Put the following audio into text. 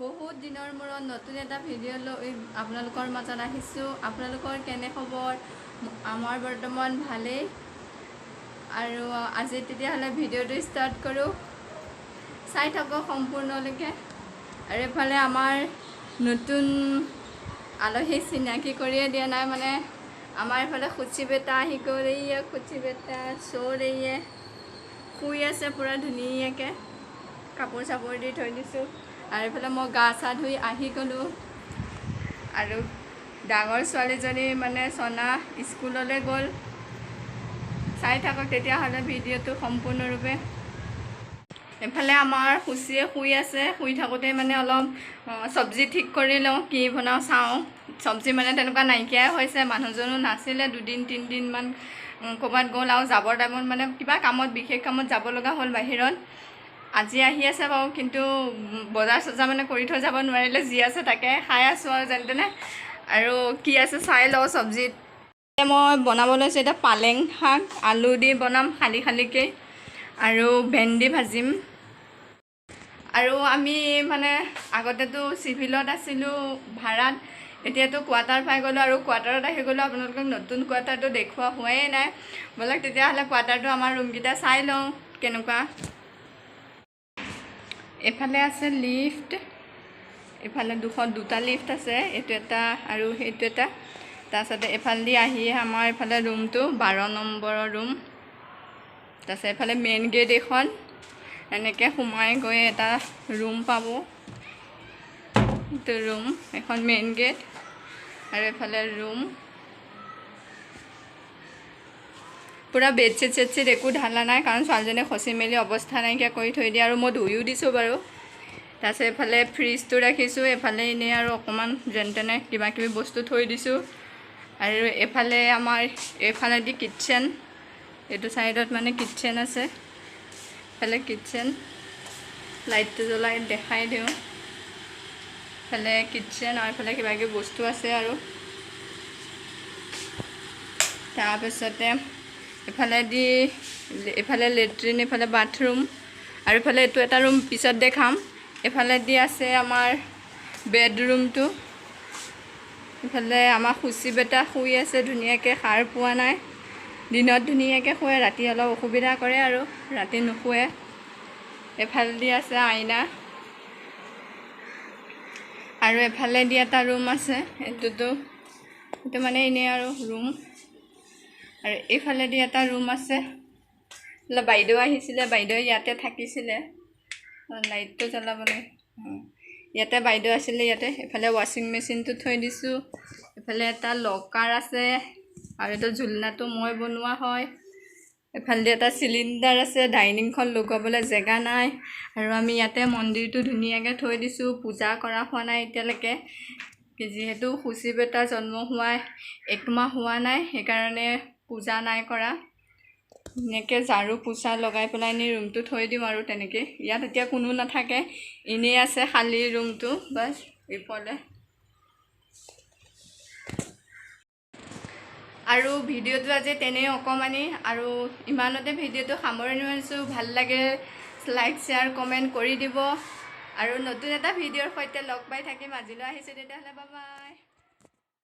বহুত দিনৰ মূৰত নতুন এটা ভিডিঅ' লৈ আপোনালোকৰ মাজত আহিছোঁ। আপোনালোকৰ কেনে খবৰ? আমাৰ বৰ্তমান ভালেই। আৰু আজি তেতিয়াহ'লে ভিডিঅ'টো ষ্টাৰ্ট কৰোঁ। চাই থাকক সম্পূৰ্ণলৈকে। আৰু এফালে আমাৰ নতুন আলহী চিনাকি কৰিয়ে দিয়া নাই, মানে আমাৰ এইফালে খুচি বেটা আহি গ'ল। এইয়া খুচি বেটা চোৰ এইয়ে শুই আছে পূৰা ধুনীয়াকৈ, কাপোৰ চাপোৰ দি থৈ দিছোঁ। আৰু এইফালে মই গা চা ধুই আহি গ'লোঁ। আৰু ডাঙৰ ছোৱালীজনী মানে চনা স্কুললৈ গ'ল। চাই থাকক তেতিয়াহ'লে ভিডিঅ'টো সম্পূৰ্ণৰূপে। এইফালে আমাৰ খুচিয়ে শুই আছে। শুই থাকোঁতে মানে অলপ চব্জি ঠিক কৰি লওঁ, কি বনাওঁ চাওঁ। চব্জি মানে তেনেকুৱা নাইকিয়াই হৈছে, মানুহজনো নাছিলে, 2-3 দিনমান ক'ৰবাত গ'ল। আৰু যাবৰ টাইমত মানে কিবা কামত, বিশেষ কামত যাব লগা হ'ল বাহিৰত। আজি আহি আছে বাৰু, কিন্তু বজাৰ চজাৰ মানে কৰি থৈ যাব নোৱাৰিলে। যি আছে তাকে খাই আছোঁ আৰু যেনে তেনে। আৰু কি আছে চাই লওঁ চব্জিত। মই বনাব লৈছোঁ এতিয়া পালেং শাক, আলু দি বনাম খালীকৈ, আৰু ভেন্দি ভাজিম। আৰু আমি মানে আগতেতো চিভিলত আছিলোঁ ভাড়াত, এতিয়াতো কোৱাৰ্টাৰ পাই গ'লোঁ। আৰু কোৱাৰ্টাৰত আহি গ'লোঁ। আপোনালোকক নতুন কোৱাৰ্টাৰটো দেখুওৱা হোৱাই নাই। ব'লক তেতিয়াহ'লে কোৱাৰ্টাৰটো আমাৰ ৰুমকেইটা চাই লওঁ কেনেকুৱা। এফালে আছে লিফ্ট, এফালে দুটা লিফ্ট আছে, এইটো এটা আৰু সেইটো এটা। তাৰপিছতে এফালেদি আহি আমাৰ এইফালে ৰুমটো 12 নম্বৰৰ ৰুম। তাৰপিছত এইফালে মেইন গেট এখন, এনেকৈ সোমাই গৈ এটা ৰুম পাব। এইটো ৰুম, এখন মেইন গেট আৰু এইফালে ৰুম। পূৰা বেডশ্বীট চেডশ্বীট একো ঢালা নাই, কাৰণ ছোৱালীজনীয়ে খচি মেলি অৱস্থা নাইকিয়া কৰি থৈ দিয়ে। আৰু মই ধুইও দিছোঁ বাৰু। তাৰপিছত এইফালে ফ্ৰিজটো ৰাখিছোঁ, এইফালে এনেই আৰু অকণমান যেন তেনে কিবাকিবি বস্তু থৈ দিছোঁ। আৰু এইফালে আমাৰ এইফালেদি কিটচেন, এইটো ছাইডত মানে কিটচেন আছে। এইফালে কিটচেন, লাইটটো জ্বলাই দেখাই দিওঁ। এইফালে কিটচেন আৰু এইফালে কিবাকিবি বস্তু আছে। আৰু তাৰপিছতে এইফালে লেট্ৰিন, এইফালে বাথৰুম, আৰু এইফালে এইটো এটা ৰুম পিছত দেখাম। এইফালেদি আছে আমাৰ বেডৰুমটো। এইফালে আমাৰ খুচি বেটা শুই আছে ধুনীয়াকৈ, সাৰ পোৱা নাই। দিনত ধুনীয়াকৈ শুৱে, ৰাতি অলপ অসুবিধা কৰে আৰু ৰাতি নুশুৱে। এইফালেদি আছে আইনা, আৰু এফালেদি এটা ৰুম আছে। এইটো মানে এনেই আৰু ৰুম। আৰু এইফালেদি এটা ৰুম আছে। বাইদেউ আহিছিলে, বাইদেউ ইয়াতে থাকিছিলে। লাইটটো জ্বলাবলৈ ইয়াতে বাইদেউ আছিলে ইয়াতে। এইফালে ৱাশ্বিং মেচিনটো থৈ দিছোঁ। এইফালে এটা লকাৰ আছে, আৰু এইটো ঝুলনাটো মই বনোৱা হয়। এইফালেদি এটা চিলিণ্ডাৰ আছে। ডাইনিংখন লগাবলৈ জেগা নাই, আৰু আমি ইয়াতে মন্দিৰটো ধুনীয়াকৈ থৈ দিছোঁ। পূজা কৰা হোৱা নাই এতিয়ালৈকে, যিহেতু খুচি বেটা জন্ম হোৱা 1 মাহ হোৱা নাই, সেইকাৰণে পূজা নাই কৰা। ধুনীয়াকৈ ঝাৰু পোচা লগাই পেলাই নি ৰুমটো থৈ দিওঁ। আৰু তেনেকৈ ইয়াত এতিয়া কোনো নাথাকে, এনেই আছে খালী ৰুমটো বাছ। এইফালে আৰু ভিডিঅ'টো আজি তেনেই অকণমানি, আৰু ইমানতে ভিডিঅ'টো সামৰণি মাৰিছোঁ। ভাল লাগে লাইক শ্বেয়াৰ কমেণ্ট কৰি দিব। আৰু নতুন এটা ভিডিঅ'ৰ সৈতে লগ পাই থাকিম। আজিলৈ আহিছোঁ তেতিয়াহ'লে, বাই বাই।